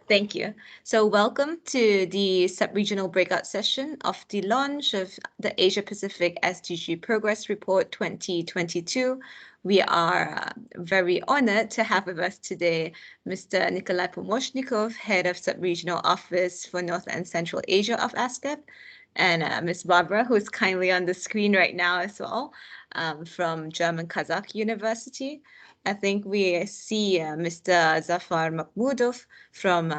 Thank you. So welcome to the sub-regional breakout session of the launch of the Asia-Pacific SDG Progress Report 2022. We are very honored to have with us today Mr. Nikolay Pomoshchnikov, Head of Subregional Office for North and Central Asia of ESCAP, and Ms. Barbara, who is kindly on the screen right now as well, from German Kazakh University. I think we see Mr. Zafar Makhmudov from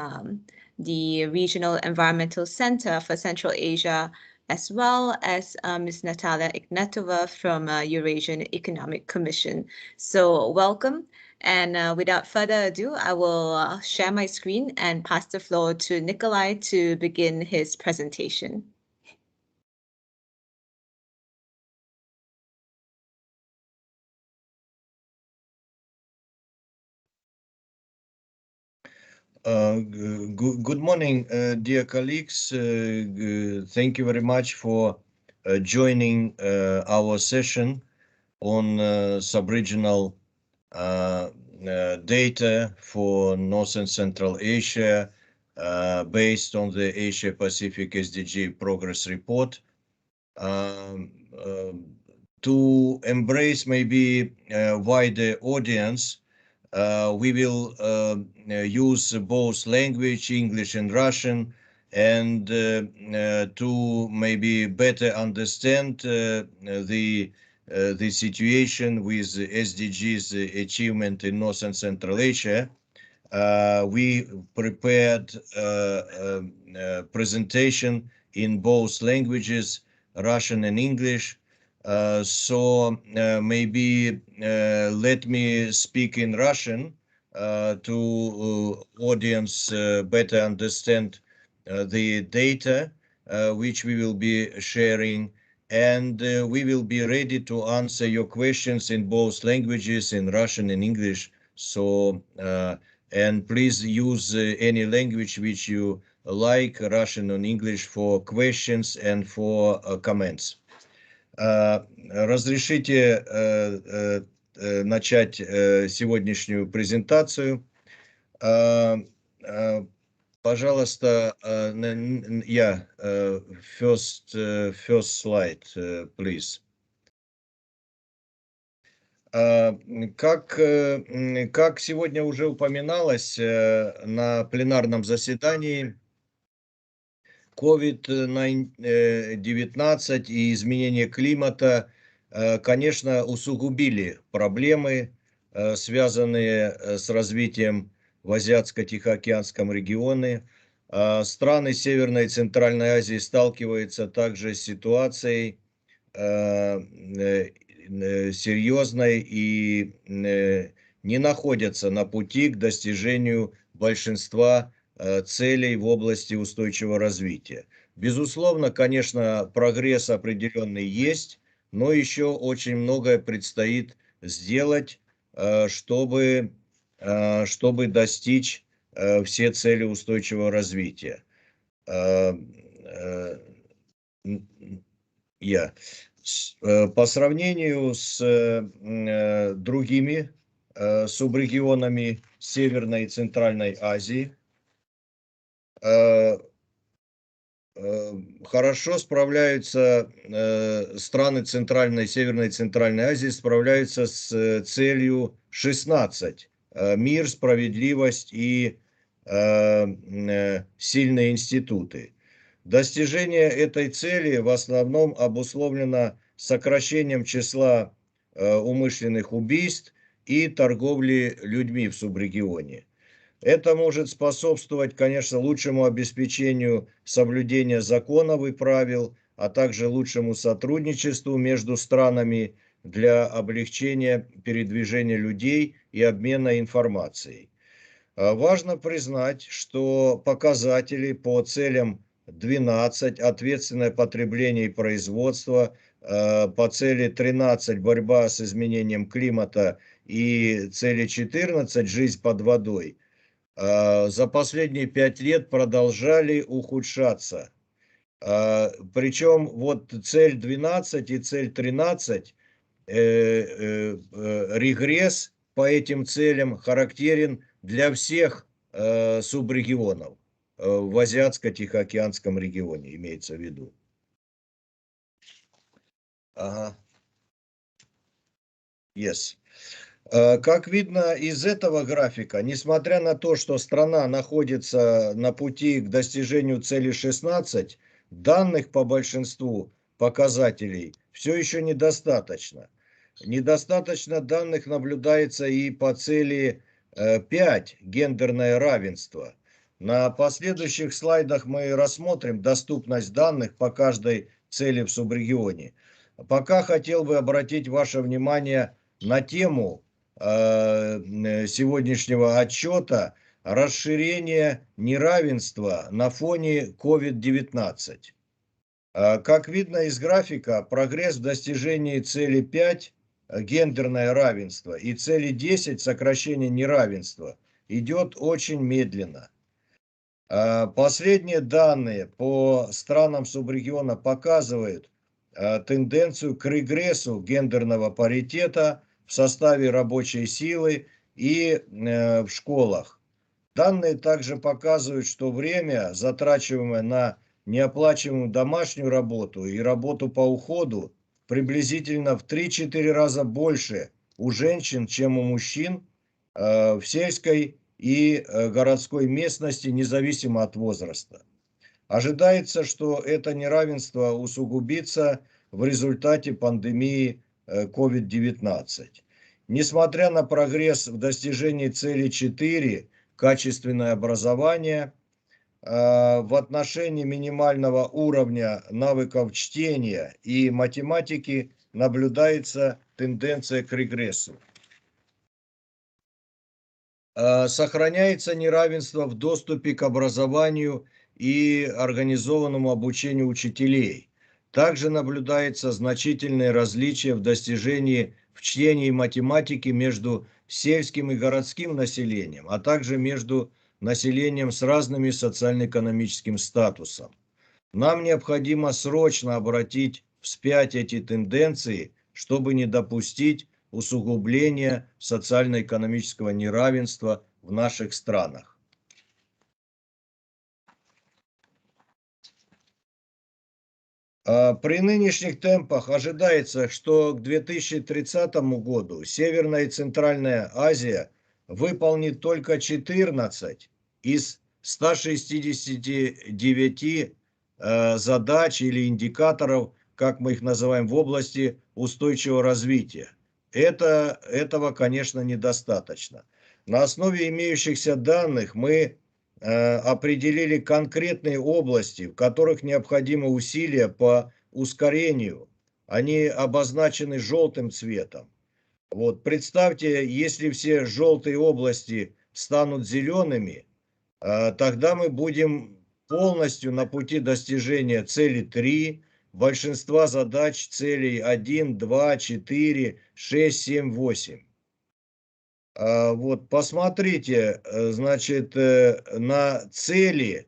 the Regional Environmental Center for Central Asia, as well as Ms. Natalie Natova from Eurasian Economic Commission. So welcome. And without further ado, I will share my screen and pass the floor to Nikolay to begin his presentation. Good morning, dear colleagues. Thank you very much for joining our session on sub-regional data for North and Central Asia based on the Asia-Pacific SDG Progress Report. To embrace maybe a wider audience, we will use both language, English and Russian, and to maybe better understand the situation with SDGs achievement in North and Central Asia. We prepared a presentation in both languages, Russian and English. So maybe let me speak in Russian to audience better understand the data which we will be sharing, and we will be ready to answer your questions in both languages, in Russian and English. So and please use any language which you like, Russian or English, for questions and for comments. Разрешите начать сегодняшнюю презентацию. Пожалуйста, first slide, please. Как сегодня уже упоминалось на пленарном заседании, COVID-19 и изменение климата, конечно, усугубили проблемы, связанные с развитием в Азиатско-Тихоокеанском регионе. Страны Северной и Центральной Азии сталкиваются также с ситуацией серьезной и не находятся на пути к достижению большинства целей в области устойчивого развития. Безусловно, конечно, прогресс определенный есть, но еще очень многое предстоит сделать, чтобы достичь все цели устойчивого развития. По сравнению с другими субрегионами Северной и Центральной Азии, хорошо справляются страны Центральной, Северной и Центральной Азии, справляются с целью 16. Мир, справедливость и сильные институты. Достижение этой цели в основном обусловлено сокращением числа умышленных убийств и торговли людьми в субрегионе. Это может способствовать, конечно, лучшему обеспечению соблюдения законов и правил, а также лучшему сотрудничеству между странами для облегчения передвижения людей и обмена информацией. Важно признать, что показатели по целям 12 «Ответственное потребление и производство», по цели 13 «Борьба с изменением климата» и цели 14 «Жизнь под водой» за последние 5 лет продолжали ухудшаться. Причем вот цель 12 и цель 13, регресс по этим целям характерен для всех субрегионов в Азиатско-Тихоокеанском регионе, имеется в виду. Ага. Yes. Как видно из этого графика, несмотря на то, что страна находится на пути к достижению цели 16, данных по большинству показателей все еще недостаточно. Недостаточно данных наблюдается и по цели 5 гендерное равенство. На последующих слайдах мы рассмотрим доступность данных по каждой цели в субрегионе. Пока хотел бы обратить ваше внимание на тему сегодняшнего отчета расширение неравенства на фоне COVID-19. Как видно из графика, прогресс в достижении цели 5 гендерное равенство и цели 10 сокращение неравенства идет очень медленно. Последние данные по странам субрегиона показывают тенденцию к регрессу гендерного паритета в составе рабочей силы и в школах. Данные также показывают, что время, затрачиваемое на неоплачиваемую домашнюю работу и работу по уходу, приблизительно в 3-4 раза больше у женщин, чем у мужчин в сельской и городской местности, независимо от возраста. Ожидается, что это неравенство усугубится в результате пандемии COVID-19. Несмотря на прогресс в достижении цели 4, качественное образование, в отношении минимального уровня навыков чтения и математики наблюдается тенденция к регрессу. Сохраняется неравенство в доступе к образованию и организованному обучению учителей. Также наблюдается значительное различие в достижении в чтении и математике между сельским и городским населением, а также между населением с разным социально-экономическим статусом. Нам необходимо срочно обратить вспять эти тенденции, чтобы не допустить усугубления социально-экономического неравенства в наших странах. При нынешних темпах ожидается, что к 2030 году Северная и Центральная Азия выполнит только 14 из 169 задач или индикаторов, как мы их называем, в области устойчивого развития. Этого, конечно, недостаточно. На основе имеющихся данных мы определили конкретные области, в которых необходимы усилия по ускорению. Они обозначены желтым цветом. Вот, представьте, если все желтые области станут зелеными, тогда мы будем полностью на пути достижения цели 3, большинства задач целей 1, 2, 4, 6, 7, 8. Вот, посмотрите, значит, на цели,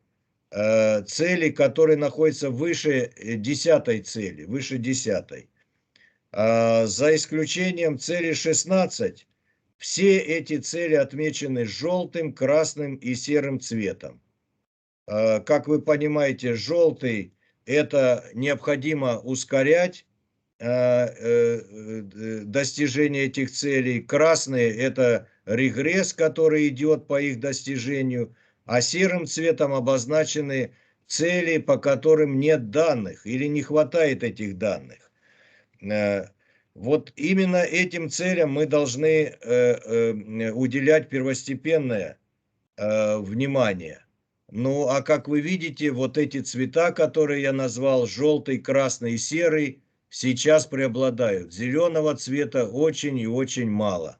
которые находятся выше 10 цели, выше 10. За исключением цели 16, все эти цели отмечены желтым, красным и серым цветом. Как вы понимаете, желтый – это необходимо ускорять достижение этих целей. Красные – это регресс, который идет по их достижению, а серым цветом обозначены цели, по которым нет данных или не хватает этих данных. Вот именно этим целям мы должны уделять первостепенное внимание. Ну, а как вы видите, вот эти цвета, которые я назвал, желтый, красный и серый, сейчас преобладают. Зеленого цвета очень и очень мало.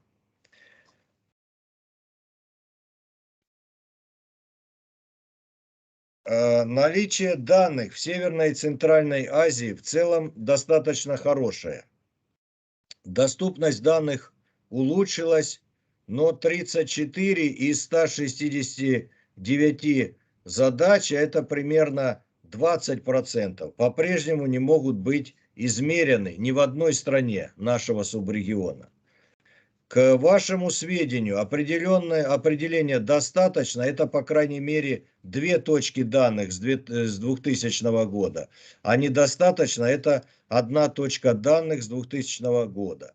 Наличие данных в Северной и Центральной Азии в целом достаточно хорошее. Доступность данных улучшилась, но 34 из 169 задач, это примерно 20%, по-прежнему не могут быть измерены ни в одной стране нашего субрегиона. К вашему сведению, определение «достаточно» — это, по крайней мере, 2 точки данных с 2000 года, а «недостаточно» — это 1 точка данных с 2000 года.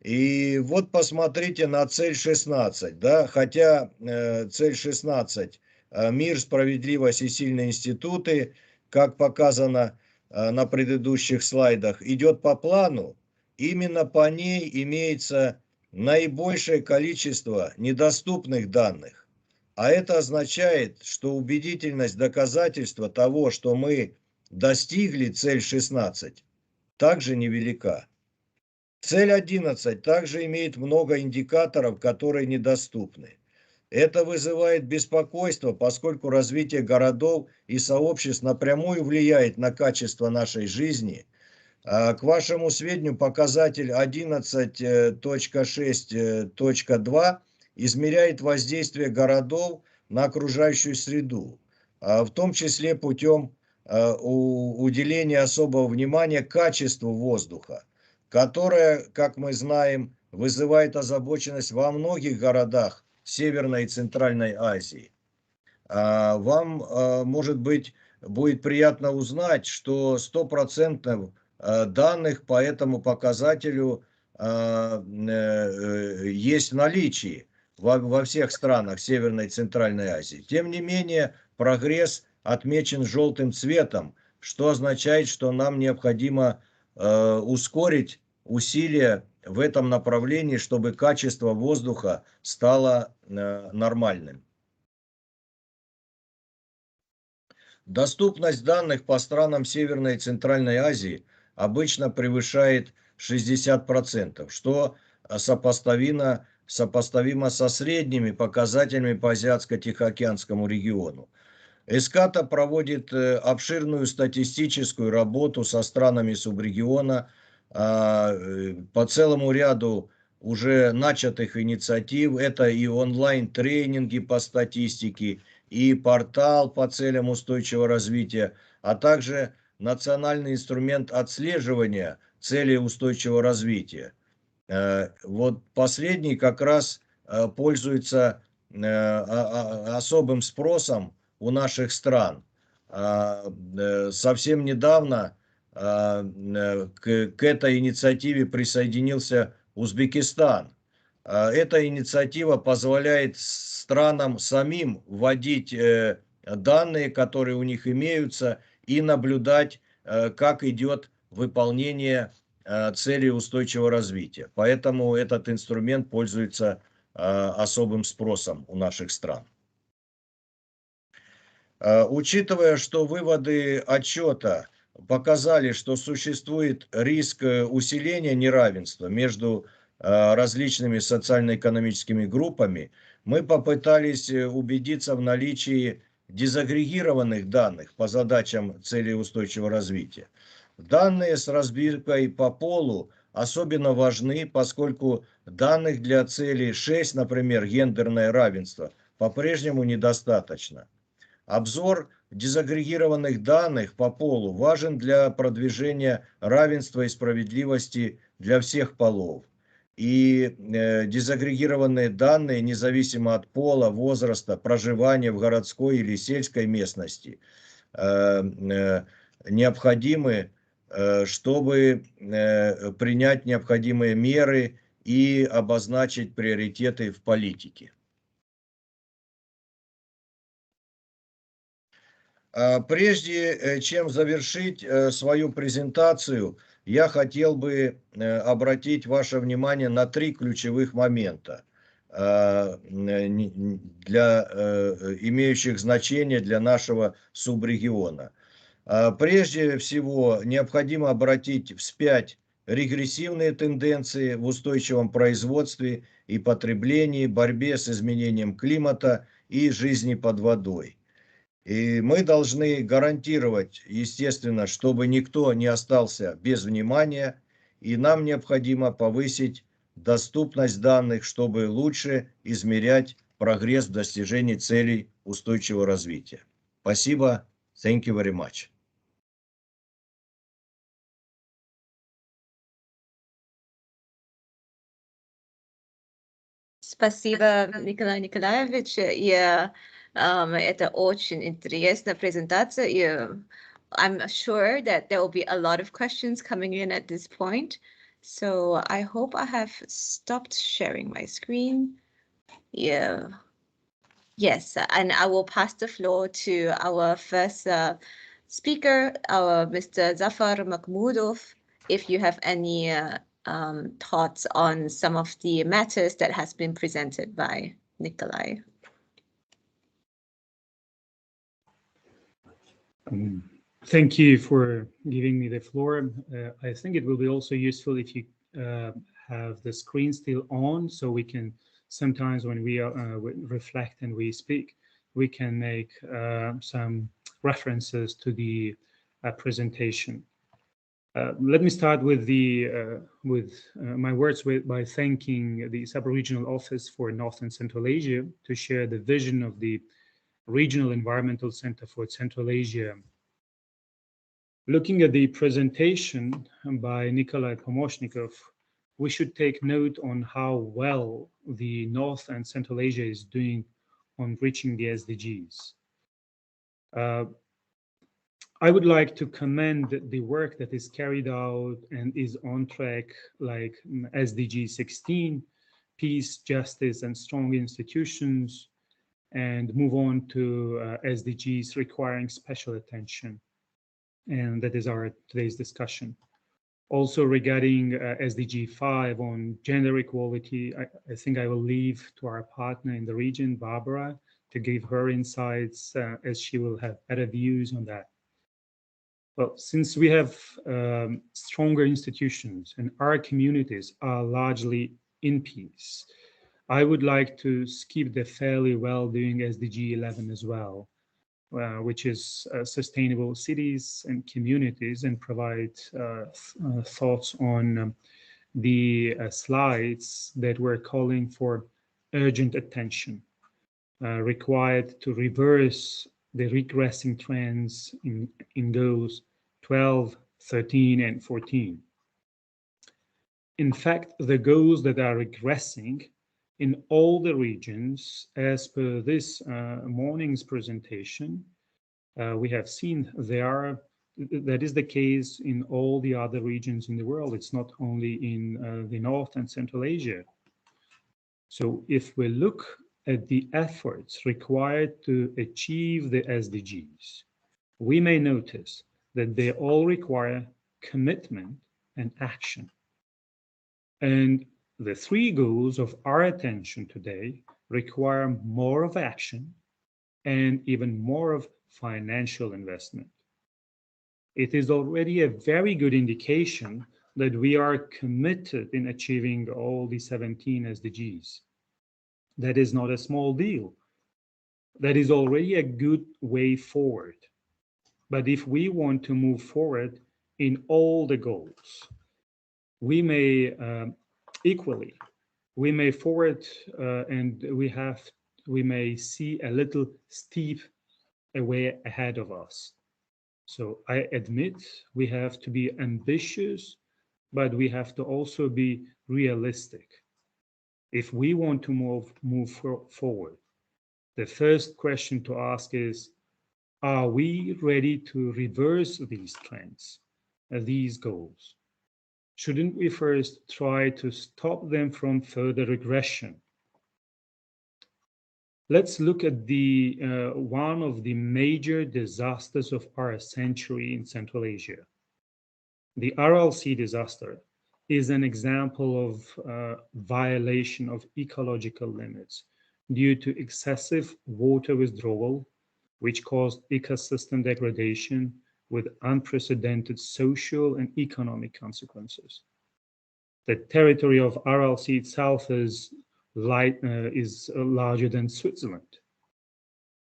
И вот посмотрите на цель 16, да, хотя цель 16 «Мир, справедливость и сильные институты», как показано на предыдущих слайдах, идет по плану, именно по ней имеется наибольшее количество недоступных данных. А это означает, что убедительность доказательства того, что мы достигли цель 16, также невелика. Цель 11 также имеет много индикаторов, которые недоступны. Это вызывает беспокойство, поскольку развитие городов и сообществ напрямую влияет на качество нашей жизни. К вашему сведению, показатель 11.6.2 измеряет воздействие городов на окружающую среду, в том числе путем уделения особого внимания качеству воздуха, которое, как мы знаем, вызывает озабоченность во многих городах Северной и Центральной Азии. Вам, может быть, будет приятно узнать, что 100% данных по этому показателю есть в наличии во всех странах Северной и Центральной Азии. Тем не менее, прогресс отмечен желтым цветом, что означает, что нам необходимо ускорить усилия в этом направлении, чтобы качество воздуха стало нормальным. Доступность данных по странам Северной и Центральной Азии обычно превышает 60%, что сопоставимо со средними показателями по Азиатско-Тихоокеанскому региону. ESCAP проводит обширную статистическую работу со странами субрегиона по целому ряду уже начатых инициатив. Это и онлайн-тренинги по статистике, и портал по целям устойчивого развития, а также национальный инструмент отслеживания целей устойчивого развития. Вот последний как раз пользуется особым спросом у наших стран. Совсем недавно к этой инициативе присоединился Узбекистан. Эта инициатива позволяет странам самим вводить данные, которые у них имеются, и наблюдать, как идет выполнение целей устойчивого развития. Поэтому этот инструмент пользуется особым спросом у наших стран. Учитывая, что выводы отчета показали, что существует риск усиления неравенства между различными социально-экономическими группами, мы попытались убедиться в наличии дезагрегированных данных по задачам целей устойчивого развития. Данные с разбивкой по полу особенно важны, поскольку данных для цели 6, например, гендерное равенство, по-прежнему недостаточно. Обзор дезагрегированных данных по полу важен для продвижения равенства и справедливости для всех полов. И дезагрегированные данные, независимо от пола, возраста, проживания в городской или сельской местности, необходимы, чтобы принять необходимые меры и обозначить приоритеты в политике. Прежде чем завершить свою презентацию, я хотел бы обратить ваше внимание на 3 ключевых момента, имеющих значение для нашего субрегиона. Прежде всего, необходимо обратить вспять регрессивные тенденции в устойчивом производстве и потреблении, борьбе с изменением климата и жизни под водой. И мы должны гарантировать, естественно, чтобы никто не остался без внимания, и нам необходимо повысить доступность данных, чтобы лучше измерять прогресс в достижении целей устойчивого развития. Спасибо. Thank you very much. Спасибо, Николай Николаевич. Это очень интересная презентация. I'm sure that there will be a lot of questions coming in at this point. So I hope I have stopped sharing my screen. Yeah. Yes, and I will pass the floor to our first speaker, our Mr. Zafar Makhmudov, if you have any thoughts on some of the matters that has been presented by Nikolay. Thank you for giving me the floor. I think it will be also useful if you have the screen still on, so we can sometimes when we reflect and we speak, we can make some references to the presentation. Let me start with my words by thanking the Subregional Office for North and Central Asia to share the vision of the Regional Environmental Center for Central Asia. Looking at the presentation by Nikolay Pomoshchnikov, we should take note on how well the North and Central Asia is doing on reaching the SDGs. I would like to commend the work that is carried out and is on track, like Sdg16, peace, justice, and strong institutions, and move on to SDGs requiring special attention. And that is our today's discussion. Also regarding Sdg5 on gender equality, I think I will leave to our partner in the region, Barbara, to give her insights as she will have better views on that. Well, since we have stronger institutions and our communities are largely in peace, I would like to skip the fairly well doing SDG 11 as well, which is sustainable cities and communities, and provide thoughts on the slides that were calling for urgent attention required to reverse the regressing trends in goals 12, 13, and 14. In fact, the goals that are regressing in all the regions, as per this morning's presentation, we have seen that is the case in all the other regions in the world. It's not only in the North and Central Asia. So if we look at the efforts required to achieve the SDGs, we may notice that they all require commitment and action. And the three goals of our attention today require more of action and even more of financial investment. It is already a very good indication that we are committed in achieving all the 17 SDGs. That is not a small deal. That is already a good way forward. But if we want to move forward in all the goals, we may equally, we may forward and we may see a little steep a way ahead of us. So I admit we have to be ambitious, but we have to also be realistic. If we want to move forward, the first question to ask is, are we ready to reverse these trends, these goals? Shouldn't we first try to stop them from further regression? Let's look at the one of the major disasters of our century in Central Asia. The Rlc disaster is an example of violation of ecological limits due to excessive water withdrawal, which caused ecosystem degradation with unprecedented social and economic consequences. The territory of Rlc itself is larger than Switzerland.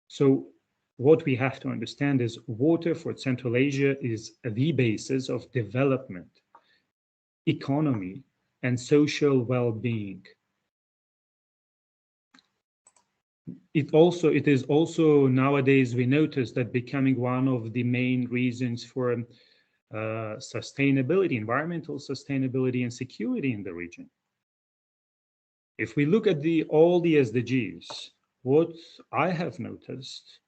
So what we have to understand is water for Central Asia is the basis of development, economy, and social well-being. It is also nowadays we notice that becoming one of the main reasons for sustainability, environmental sustainability and security in the region. If we look at all the SDGs, what I have noticed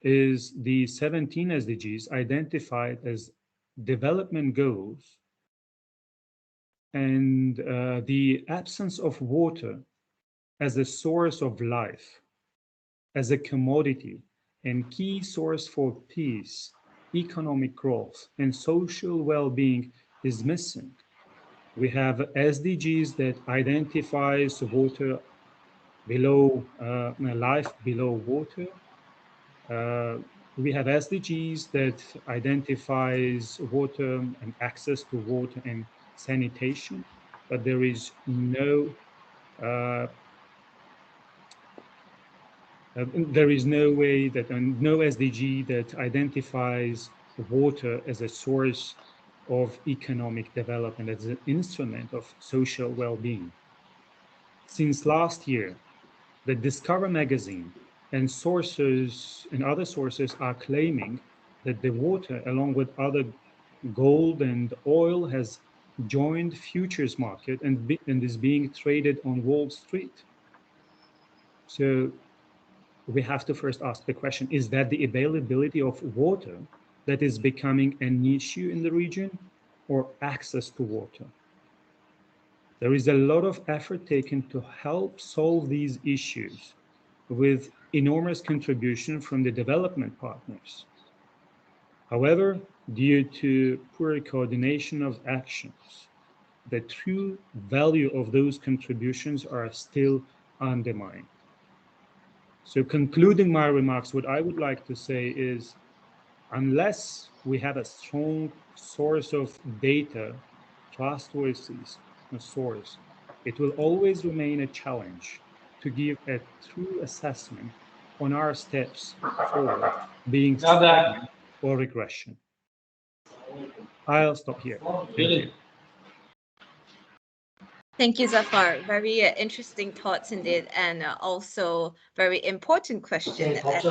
is the 17 SDGs identified as development goals, and the absence of water as a source of life, as a commodity and key source for peace, economic growth, and social well-being is missing. We have SDGs that identifies water below life below water. We have SDGs that identifies water and access to water and sanitation, but there is no way that no SDG that identifies water as a source of economic development, as an instrument of social well-being. Since last year, the Discover magazine and sources and other sources are claiming that the water, along with other gold and oil, has joined futures market and is being traded on Wall Street. So we have to first ask the question, is that the availability of water that is becoming an issue in the region, or access to water? There is a lot of effort taken to help solve these issues with enormous contribution from the development partners. However, due to poor coordination of actions, the true value of those contributions are still undermined. So concluding my remarks, what I would like to say is, unless we have a strong source of data, trustworthy source, it will always remain a challenge to give a true assessment on our steps forward, being stagnant or regression. I'll stop here. Thank you. Thank you, Zafar. Very interesting thoughts indeed, and also very important question. Are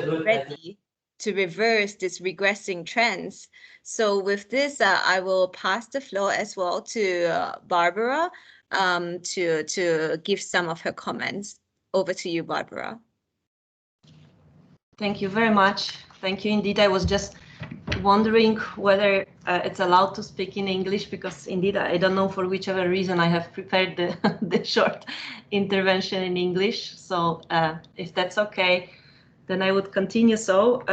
we ready to reverse these regressing trends? So with this, I will pass the floor as well to Barbara to give some of her comments. Over to you, Barbara. Thank you very much. Thank you indeed. I was just wondering whether it's allowed to speak in English, because indeed I don't know, for whichever reason I have prepared the short intervention in English. So if that's okay, then I would continue. So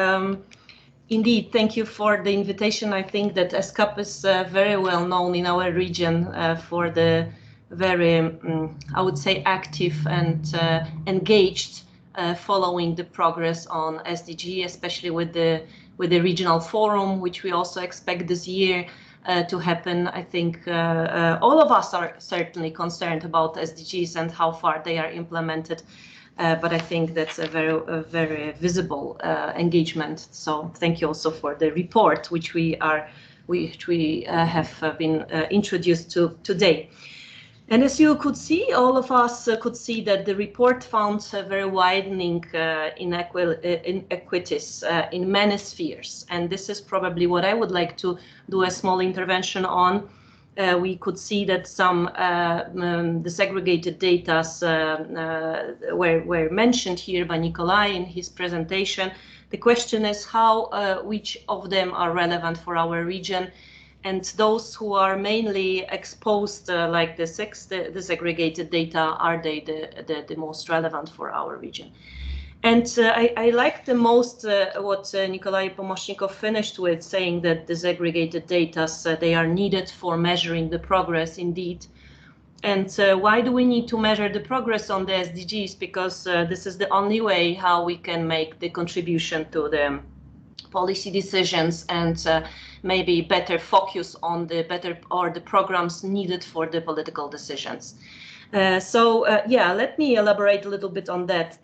indeed, thank you for the invitation. I think that ESCAP is very well known in our region for the very, I would say, active and engaged following the progress on SDG, especially with the regional forum, which we also expect this year to happen. I think all of us are certainly concerned about SDGs and how far they are implemented, but I think that's a very visible engagement. So thank you also for the report, which we have been introduced to today. And as you could see, all of us could see that the report found very widening inequities in many spheres. And this is probably what I would like to do a small intervention on. We could see that some disaggregated data were mentioned here by Nikolay in his presentation. The question is how which of them are relevant for our region, and those who are mainly exposed, like the disaggregated data, are they the most relevant for our region? And I like the most what Nikolay Pomoshchnikov finished with, saying that disaggregated data, they are needed for measuring the progress indeed. And why do we need to measure the progress on the SDGs? Because this is the only way how we can make the contribution to the policy decisions and maybe better focus on the programs needed for the political decisions. Yeah, let me elaborate a little bit on that.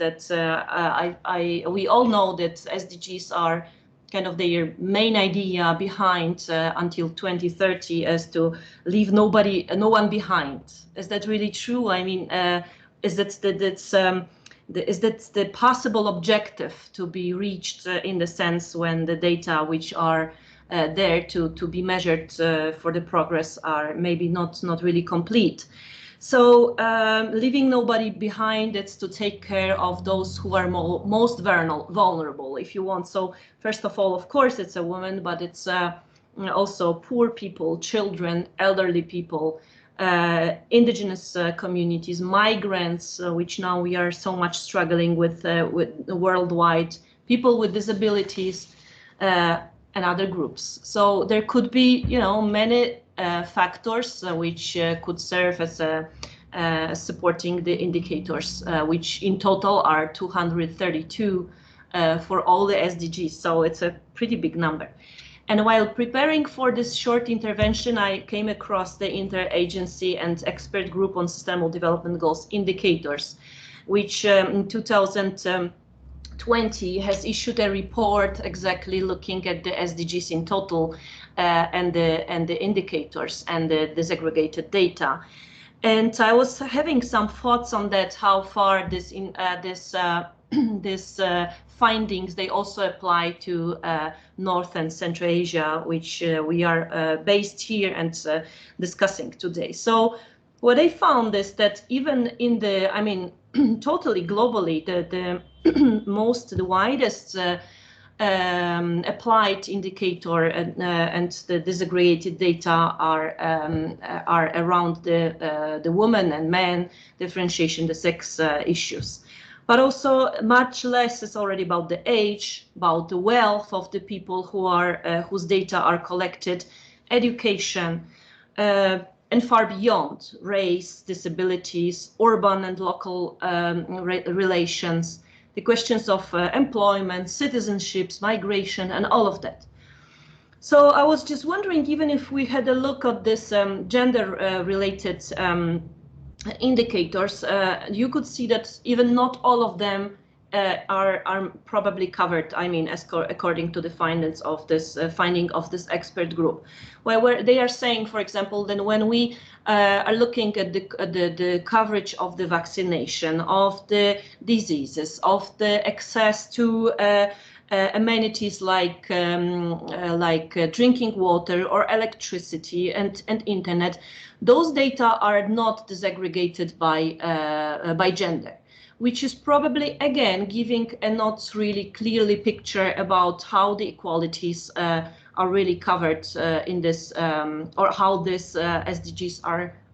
We all know that SDGs are kind of their main idea behind until 2030 as to leave no one behind. Is that really true? I mean, is that the possible objective to be reached in the sense when the data which are there to be measured for the progress are maybe not really complete? So leaving nobody behind, it's to take care of those who are most vulnerable, if you want. So first of all, of course, it's a woman, but it's also poor people, children, elderly people, indigenous communities, migrants, which now we are so much struggling with worldwide, people with disabilities, and other groups. So there could be, you know, many factors which could serve as supporting the indicators, which in total are 232 for all the SDGs. So it's a pretty big number. And while preparing for this short intervention, I came across the Interagency and Expert Group on Sustainable Development Goals indicators, which in 2020 has issued a report exactly looking at the SDGs in total and the indicators and the disaggregated data. And I was having some thoughts on that, how far this findings, they also apply to North and Central Asia, which we are based here and discussing today. So what I found is that even in the, I mean, totally globally, the widest applied indicator and the disaggregated data are around the woman and man differentiation, the sex issues. But also much less is already about the age, about the wealth of the people who are whose data are collected, education, and far beyond race, disabilities, urban and local relations, the questions of employment, citizenships, migration, and all of that. So I was just wondering, even if we had a look at this gender-related indicators, you could see that even not all of them are probably covered, I mean, according to the findings of this finding of this expert group, where they are saying, for example, that when we are looking at the coverage of the vaccination, of the diseases, of the access to amenities like drinking water or electricity and internet, those data are not disaggregated by gender, which is probably, again, giving a not really clearly picture about how the equalities are really covered in this, or how this SDGs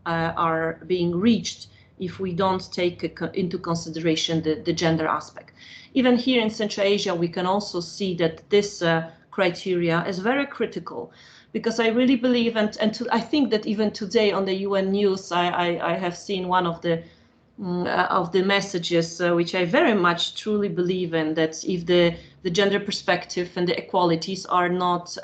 are being reached if we don't take into consideration the gender aspect. Even here in Central Asia, we can also see that this criteria is very critical, because I really believe, I think that even today on the UN news, I have seen one of the messages, which I very much truly believe in, that if the gender perspective and the equalities are not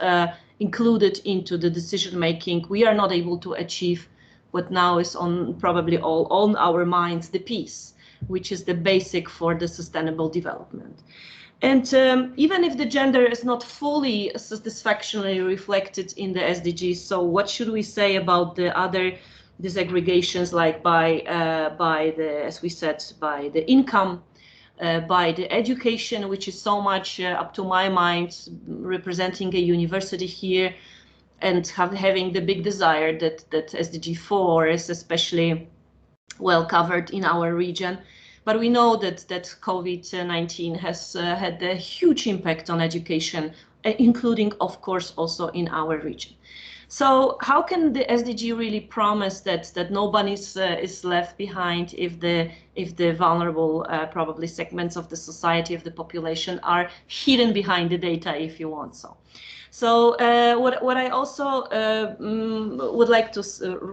included into the decision making, we are not able to achieve what now is on probably all on our minds, the peace, which is the basic for the sustainable development. And even if the gender is not fully satisfactorily reflected in the SDGs, so what should we say about the other disaggregations, like by the, as we said, by the income, by the education, which is so much up to my mind, representing a university here and having the big desire that Sdg4 is especially well covered in our region. But we know that COVID-19 has had a huge impact on education, including, of course, also in our region. So how can the SDG really promise that nobody is left behind if the vulnerable probably segments of the society, of the population, are hidden behind the data, if you want so? So what I also would like to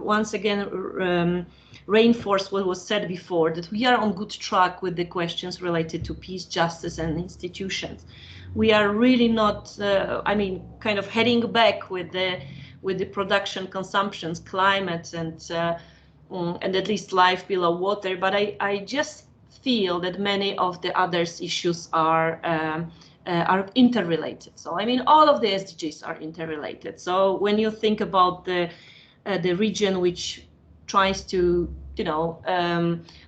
once again reinforce what was said before, that we are on good track with the questions related to peace, justice, and institutions. We are really not, I mean, kind of heading back with the production, consumptions, climate, and at least life below water. But I just feel that many of the other issues are interrelated. So I mean, all of the SDGs are interrelated. So when you think about the region which tries to, you know,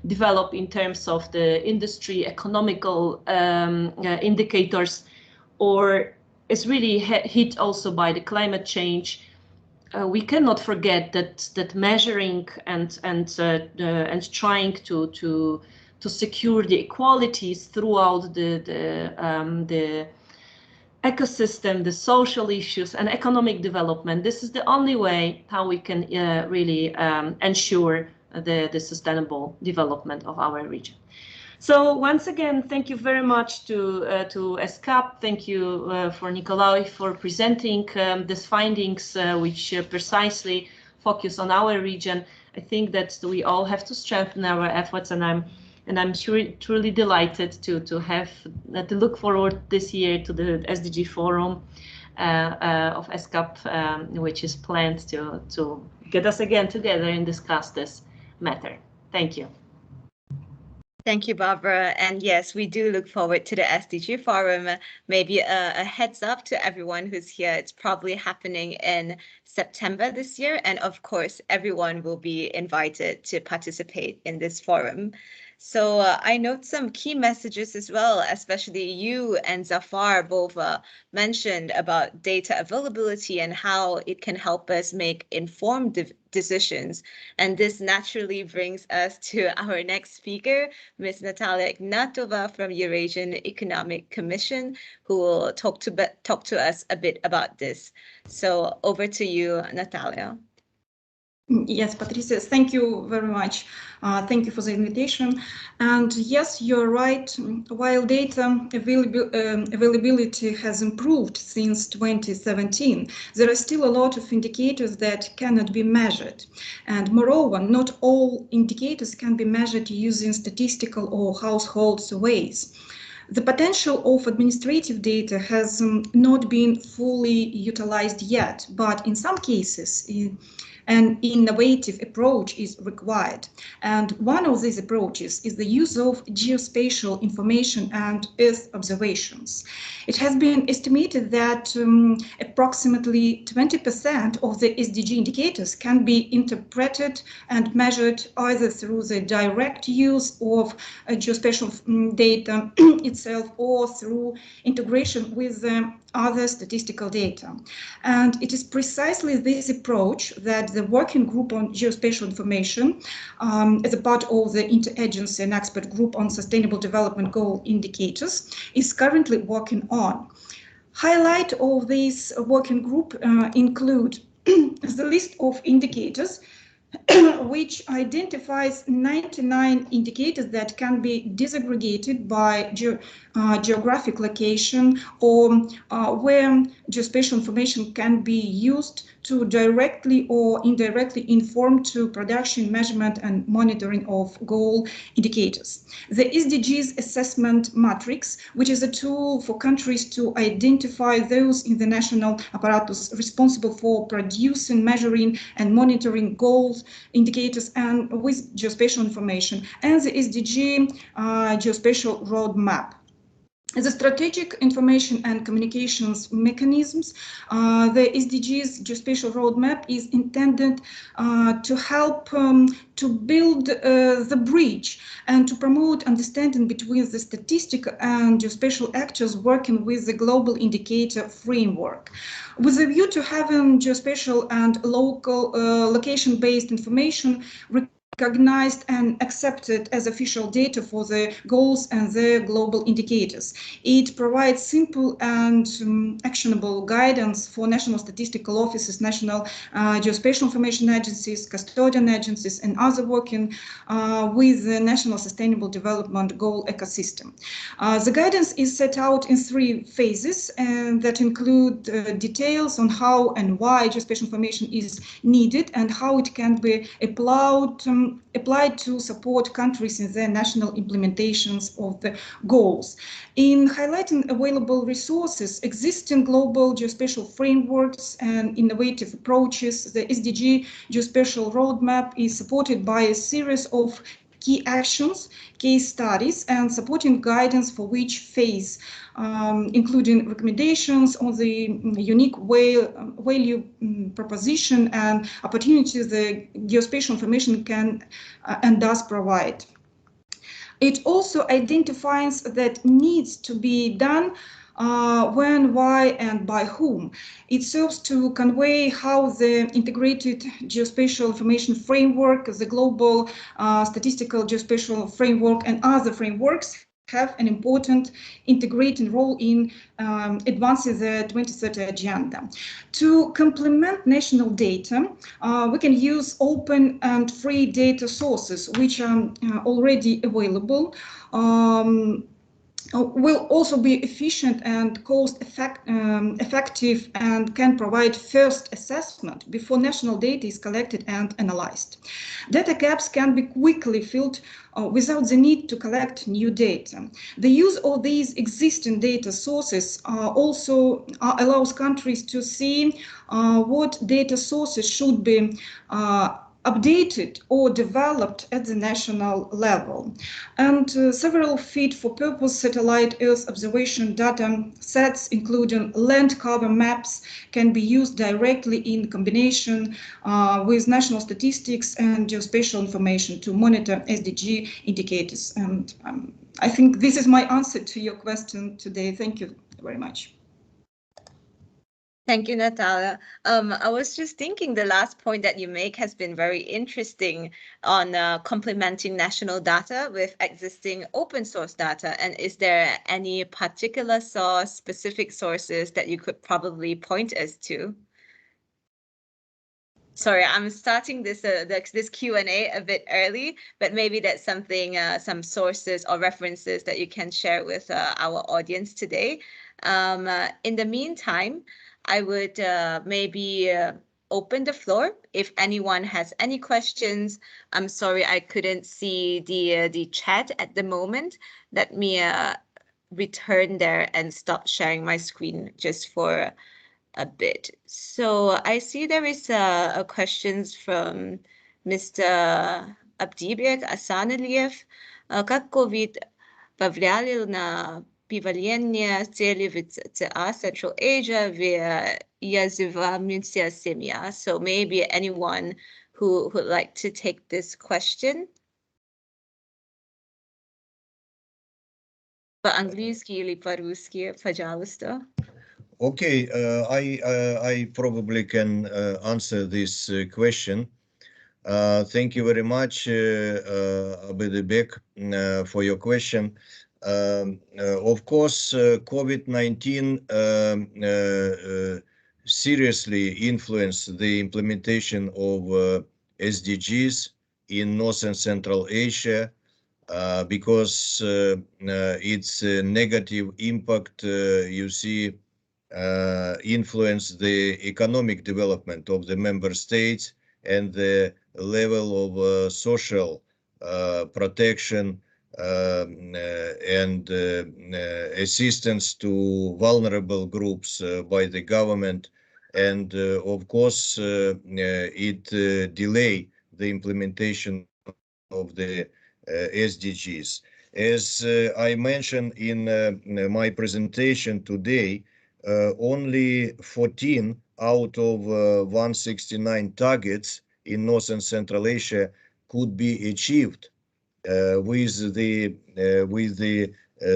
develop in terms of the industry, economical indicators, or is really hit also by the climate change, we cannot forget that measuring and trying to secure the equalities throughout the ecosystem, the social issues, and economic development. This is the only way how we can really ensure the sustainable development of our region. So once again, thank you very much to ESCAP. Thank you for Nikolay for presenting these findings, which precisely focus on our region. I think that we all have to strengthen our efforts, and I'm truly delighted to look forward this year to the SDG forum of ESCAP, which is planned to get us again together and discuss this matter. Thank you. Thank you, Barbara. And yes, we do look forward to the SDG Forum. Maybe a heads up to everyone who's here. It's probably happening in September this year. And of course, everyone will be invited to participate in this forum. So I note some key messages as well, especially you and Zafar both mentioned about data availability and how it can help us make informed decisions. And this naturally brings us to our next speaker, Ms. Natalie Natova from Eurasian Economic Commission, who will talk to us a bit about this. So over to you, Natalia. Yes, Patricia, thank you very much. Thank you for the invitation. And yes, you're right. While data availability has improved since 2017, there are still a lot of indicators that cannot be measured. And moreover, not all indicators can be measured using statistical or household surveys. The potential of administrative data has not been fully utilized yet, but in some cases, an innovative approach is required. And one of these approaches is the use of geospatial information and Earth observations. It has been estimated that approximately 20% of the SDG indicators can be interpreted and measured either through the direct use of geospatial data itself or through integration with other statistical data. And it is precisely this approach that the Working Group on Geospatial Information, as a part of the Interagency and Expert Group on Sustainable Development Goal Indicators, is currently working on. Highlight of this working group include the list of indicators which identifies 99 indicators that can be disaggregated by geographic location or where geospatial information can be used to directly or indirectly inform to production, measurement, and monitoring of goal indicators. The SDGs assessment matrix, which is a tool for countries to identify those in the national apparatus responsible for producing, measuring, and monitoring goals, indicators, and with geospatial information, and the SDG geospatial roadmap. The strategic information and communications mechanisms, the SDGs geospatial roadmap is intended to help to build the bridge and to promote understanding between the statistical and geospatial actors working with the global indicator framework. With a view to having geospatial and local location-based information recognized and accepted as official data for the goals and the global indicators. It provides simple and actionable guidance for national statistical offices, national geospatial information agencies, custodian agencies, and other working with the national sustainable development goal ecosystem. The guidance is set out in 3 phases and that include details on how and why geospatial information is needed and how it can be applied to support countries in their national implementations of the goals. In highlighting available resources, existing global geospatial frameworks and innovative approaches, the SDG geospatial roadmap is supported by a series of key actions, case studies, and supporting guidance for each phase, including recommendations on the unique value proposition and opportunities the geospatial information can and does provide. It also identifies that needs to be done when, why, and by whom. It serves to convey how the integrated geospatial information framework, the global statistical geospatial framework, and other frameworks have an important integrating role in advancing the 2030 agenda. To complement national data, we can use open and free data sources, which are already available. Will also be efficient and cost-effective and can provide first assessment before national data is collected and analyzed. Data gaps can be quickly filled without the need to collect new data. The use of these existing data sources also allows countries to see what data sources should be updated or developed at the national level. And several fit-for-purpose satellite Earth observation data sets, including land cover maps, can be used directly in combination with national statistics and geospatial information to monitor SDG indicators. And I think this is my answer to your question today. Thank you very much. Thank you, Natalia. I was just thinking the last point that you make has been very interesting on complementing national data with existing open source data. And is there any particular source, specific sources that you could probably point us to? Sorry, I'm starting this this Q&A a bit early, but maybe that's something, some sources or references that you can share with our audience today. In the meantime, I would maybe open the floor if anyone has any questions. I'm sorry I couldn't see the chat at the moment. Let me return there and stop sharing my screen just for a bit. So I see there is a questions from Mr. Abdibek Asanaliev. Как COVID повлияли на пиваление цели в ЦА, Central Asia, вia язвамся семья? So maybe anyone who would like to take this question. По-английски или по-русски, пожалуйста. Okay, I probably can answer this question. Thank you very much, Abedebek, for your question. Of course, COVID-19 seriously influenced the implementation of SDGs in North and Central Asia because its negative impact, you see, influence the economic development of the member states and the level of social protection and assistance to vulnerable groups by the government. And of course, it delay the implementation of the SDGs. As I mentioned in my presentation today, only 14 out of 169 targets in North and Central Asia could be achieved with the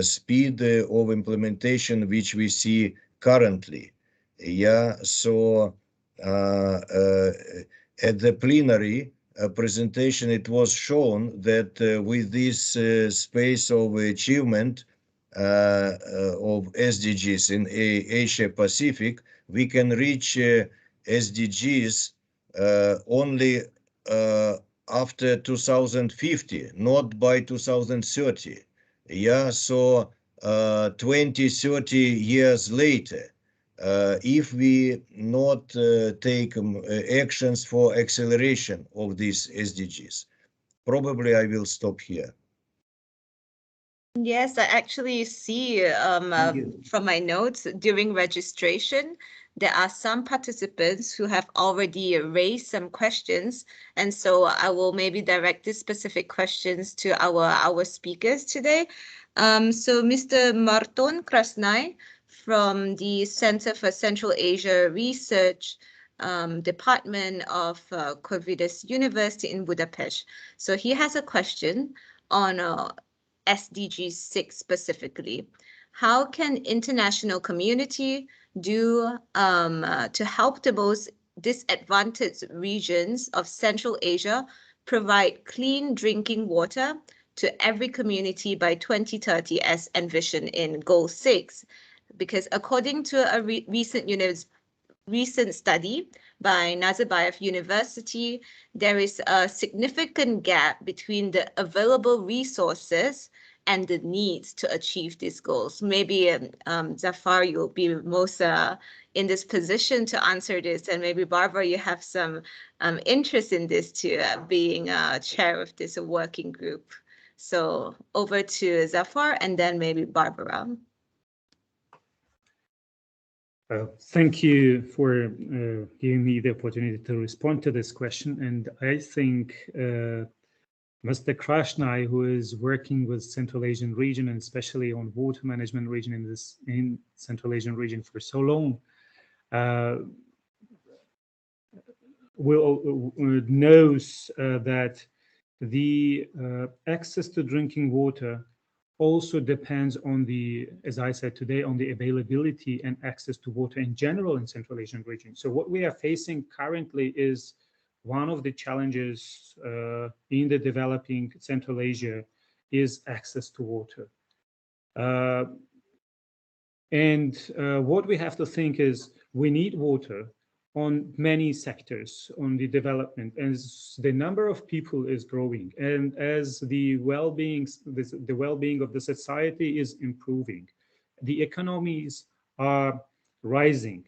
speed of implementation which we see currently. Yeah, so at the plenary presentation, it was shown that with this space of achievement of SDGs in Asia Pacific, we can reach SDGs only after 2050, not by 2030. Yeah, so 20-30 years later, if we not take actions for acceleration of these SDGs. Probably I will stop here. Yes, I actually see from my notes during registration, there are some participants who have already raised some questions. And so I will maybe direct these specific questions to our speakers today. So Mr. Marton Krasnai from the Center for Central Asia Research Department of Corvinus University in Budapest. So he has a question on SDG6 specifically. how can international community do to help the most disadvantaged regions of Central Asia provide clean drinking water to every community by 2030 as envisioned in Goal 6? Because according to a recent study by Nazarbayev University, there is a significant gap between the available resources and the needs to achieve these goals. Maybe Zafar, you'll be most in this position to answer this, and maybe Barbara, you have some interest in this too, being chair of this working group. So over to Zafar and then maybe Barbara. Thank you for giving me the opportunity to respond to this question. And I think Mr. Krashnai, who is working with Central Asian region and especially on water management region in Central Asian region for so long, knows that the access to drinking water also depends on the, as I said today, on the availability and access to water in general in Central Asian region. So what we are facing currently is one of the challenges in the developing Central Asia is access to water. What we have to think is we need water on many sectors on the development, as the number of people is growing and as the well-being of the society is improving, the economies are rising,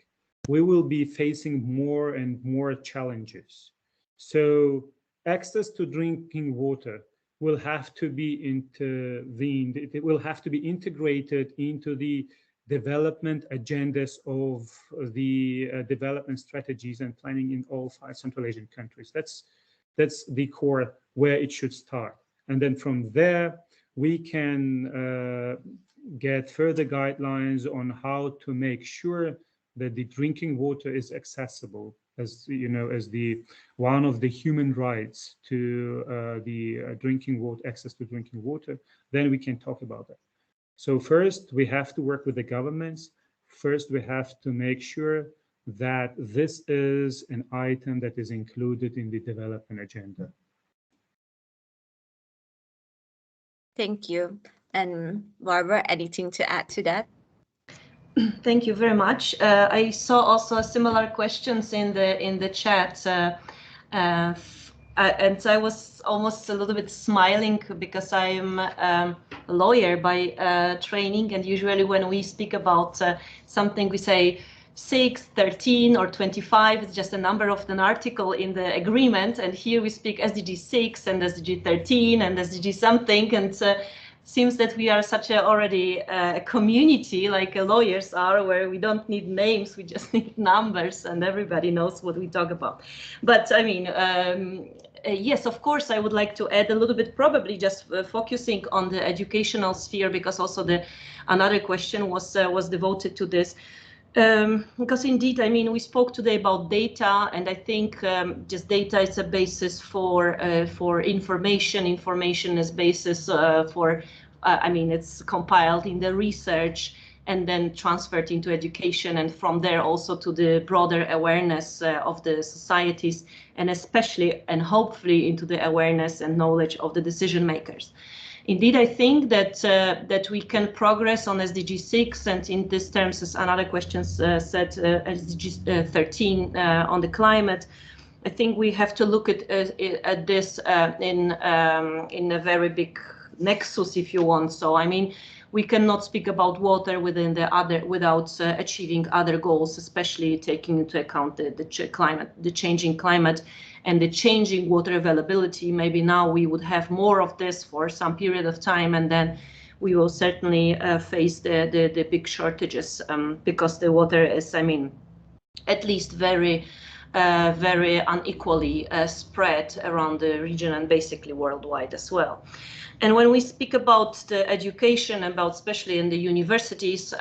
we will be facing more and more challenges. So access to drinking water will have to be intervened, it will have to be integrated into the development agendas of the development strategies and planning in all 5 Central Asian countries. That's the core where it should start. And then from there, we can get further guidelines on how to make sure that the drinking water is accessible, as you know, as the one of the human rights to the drinking water, access to drinking water. Then we can talk about that. So first, we have to work with the governments. First, we have to make sure that this is an item that is included in the development agenda. Thank you. And Barbara, anything to add to that? Thank you very much. I saw also similar questions in the chat. And I was almost a little bit smiling because I'm a lawyer by training, and usually when we speak about something we say 6, 13 or 25, it's just a number of an article in the agreement, and here we speak SDG6 and SDG13 and SDG something, and seems that we are such a already a community like lawyers are, where we don't need names, we just need numbers and everybody knows what we talk about. But I mean, yes, of course, I would like to add a little bit, probably just focusing on the educational sphere, because also another question was devoted to this. Because indeed, I mean, we spoke today about data, and I think just data is a basis for information. Information is basis for, I mean, it's compiled in the research and then transferred into education, and from there also to the broader awareness of the societies, and especially and hopefully into the awareness and knowledge of the decision makers. Indeed, I think that that we can progress on SDG6, and in this terms, as another question said, SDG 13 on the climate. I think we have to look at this in a very big nexus, if you want. So, I mean, we cannot speak about water within the other without achieving other goals, especially taking into account the changing climate and the changing water availability. Maybe now we would have more of this for some period of time, and then we will certainly face the big shortages because the water is, I mean, at least very unequally spread around the region and basically worldwide as well. And when we speak about the education, about especially in the universities,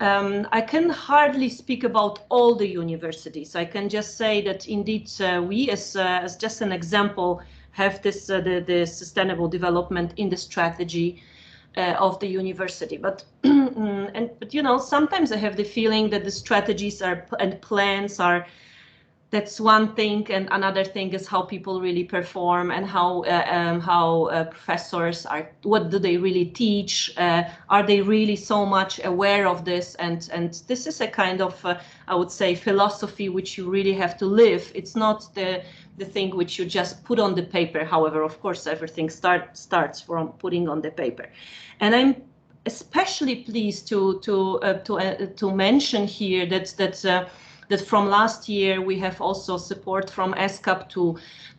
I can hardly speak about all the universities. I can just say that indeed we, as just an example, have this the sustainable development in the strategy. of the university. But but you know, sometimes I have the feeling that the strategies and plans are, that's one thing, and another thing is how people really perform, and how professors are, what do they really teach, are they really so much aware of this, and this is a kind of I would say philosophy which you really have to live. It's not the thing which you just put on the paper. However, of course, everything starts from putting on the paper. And I'm especially pleased to mention here that from last year we have also support from ESCAP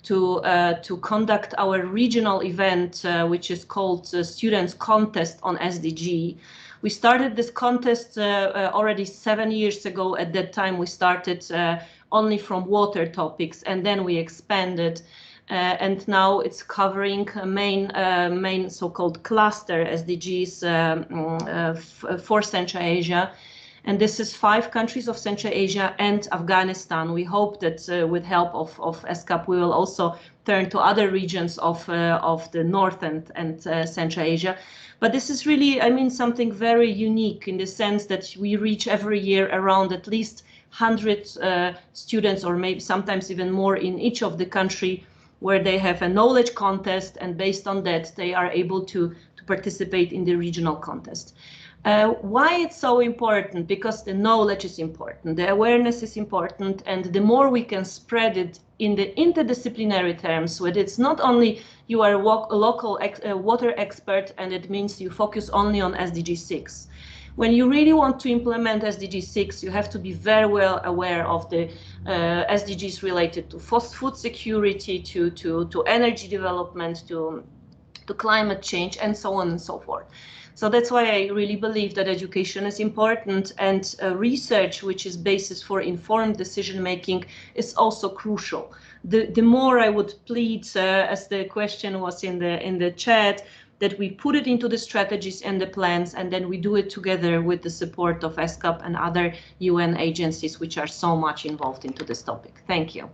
to conduct our regional event, which is called Students Contest on SDG. We started this contest already 7 years ago. At that time, we started only from water topics, and then we expanded. And now it's covering a main so-called cluster SDGs for Central Asia. And this is 5 countries of Central Asia and Afghanistan. We hope that with help of ESCAP, we will also turn to other regions of the North and Central Asia. But this is really, I mean, something very unique in the sense that we reach every year around at least 100 students, or maybe sometimes even more, in each of the country, where they have a knowledge contest, and based on that, they are able to participate in the regional contest. Why it's so important? Because the knowledge is important, the awareness is important, and the more we can spread it in the interdisciplinary terms, where it's not only you are a local water expert and it means you focus only on SDG6. When you really want to implement SDG6, you have to be very well aware of the SDGs related to food security, to energy development, to climate change, and so on and so forth. So that's why I really believe that education is important, and research, which is basis for informed decision making, is also crucial. The more I would plead, as the question was in the chat, that we put it into the strategies and the plans, and then we do it together with the support of ESCAP and other UN agencies which are so much involved into this topic. Thank you.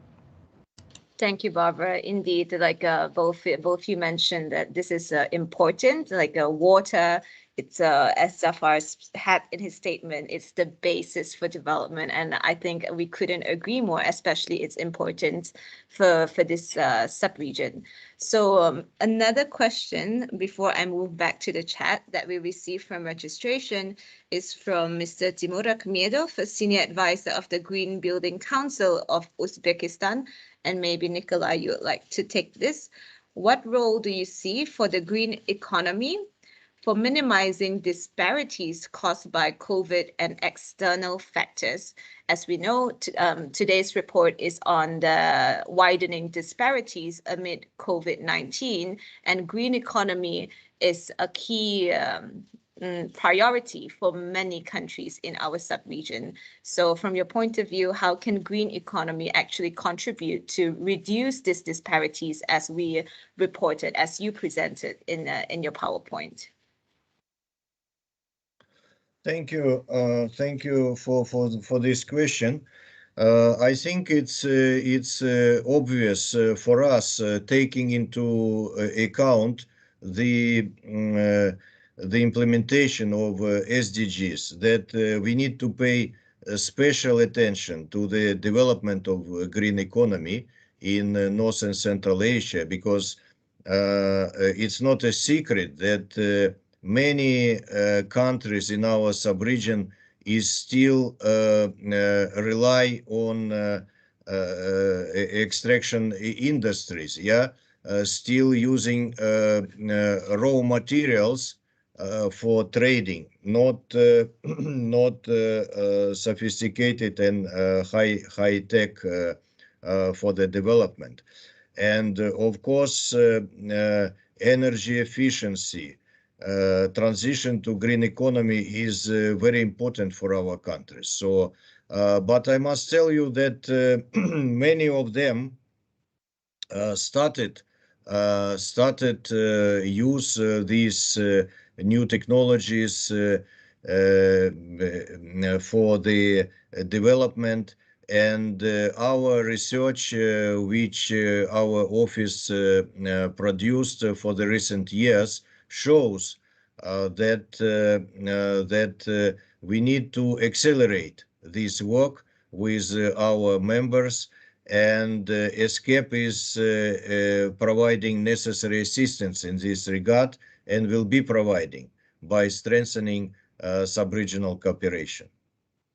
Thank you, Barbara. Indeed, like both you mentioned that this is important, like water. It's as Zafar had in his statement, it's the basis for development, and I think we couldn't agree more. Especially, it's important for this sub-region. So another question before I move back to the chat that we received from registration is from Mr. Timurak Miedov, a senior advisor of the Green Building Council of Uzbekistan. And maybe Nikolay, you would like to take this. What role do you see for the green economy for minimizing disparities caused by COVID and external factors? As we know, today's report is on the widening disparities amid COVID-19, and green economy is a key priority for many countries in our sub-region. So from your point of view, how can green economy actually contribute to reduce these disparities as we reported, as you presented in your PowerPoint? Thank you. Thank you for this question. I think it's obvious for us, taking into account the implementation of SDGs, that we need to pay special attention to the development of green economy in North and Central Asia, because it's not a secret that many countries in our sub-region is still rely on extraction industries, still using raw materials for trading, not sophisticated and high tech for the development. And of course, energy efficiency, transition to green economy is very important for our countries. So, but I must tell you that many of them started use these new technologies for the development, and our research, which our office produced for the recent years, shows that we need to accelerate this work with our members, and ESCAP is providing necessary assistance in this regard and will be providing by strengthening sub-regional cooperation.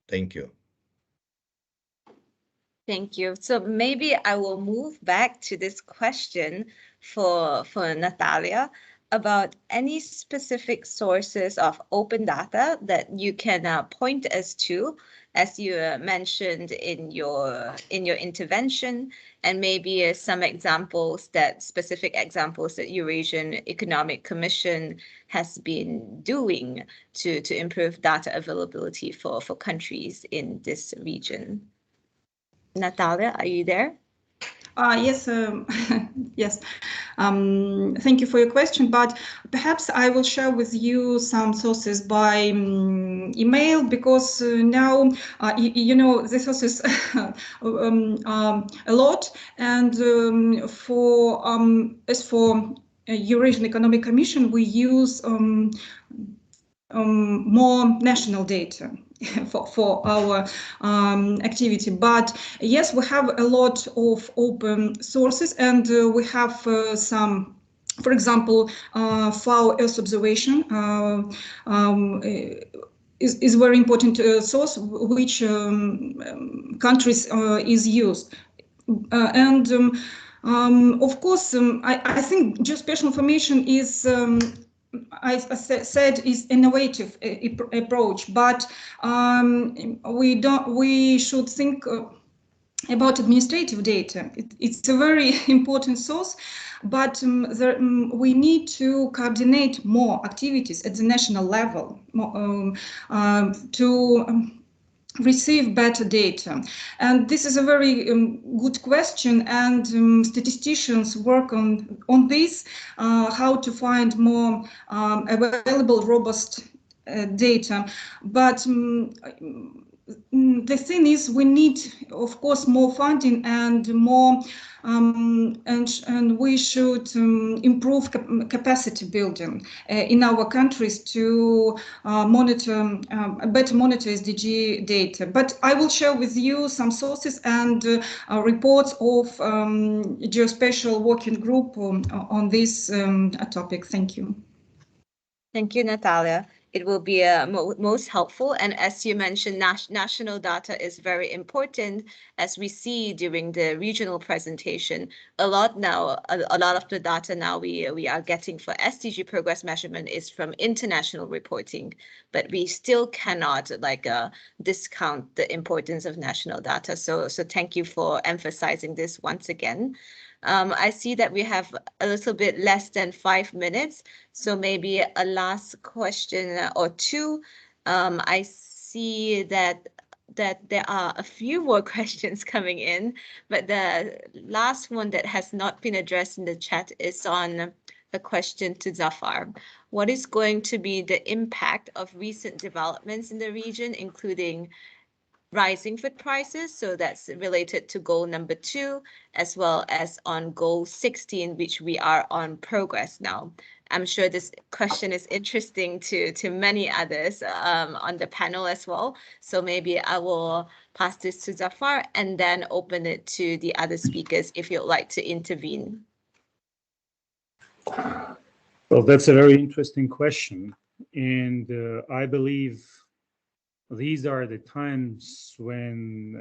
Thank you. Thank you. So maybe I will move back to this question for Natalia about any specific sources of open data that you can point us to, as you mentioned in your intervention, and maybe some specific examples that Eurasian Economic Commission has been doing to improve data availability for countries in this region. Natalia, are you there? Yes, yes. Thank you for your question, but perhaps I will share with you some sources by email, because now, you know, the sources a lot, and as for Eurasian Economic Commission, we use more national data for our activity. But yes, we have a lot of open sources, and we have some, for example, FAO Earth observation is very important source which countries is used. And of course, I think geospatial information is I said is innovative approach, but we should think about administrative data. It's a very important source, but we need to coordinate more activities at the national level to receive better data. And this is a very good question, and statisticians work on this, how to find more available, robust data. But the thing is, we need, of course, more funding and more, and we should improve capacity building in our countries to better monitor SDG data. But I will share with you some sources and reports of geospatial working group on this topic. Thank you. Thank you, Natalia. It will be most helpful. And as you mentioned, national data is very important, as we see during the regional presentation. A lot of the data now we are getting for SDG progress measurement is from international reporting, but we still cannot discount the importance of national data. So thank you for emphasizing this once again. I see that we have a little bit less than 5 minutes, so maybe a last question or two. I see that there are a few more questions coming in, but the last one that has not been addressed in the chat is on a question to Zafar. What is going to be the impact of recent developments in the region, including rising food prices, so that's related to goal number 2, as well as on goal 16, which we are on progress now. I'm sure this question is interesting to many others on the panel as well. So maybe I will pass this to Zafar and then open it to the other speakers if you'd like to intervene. Well, that's a very interesting question. And I believe these are the times when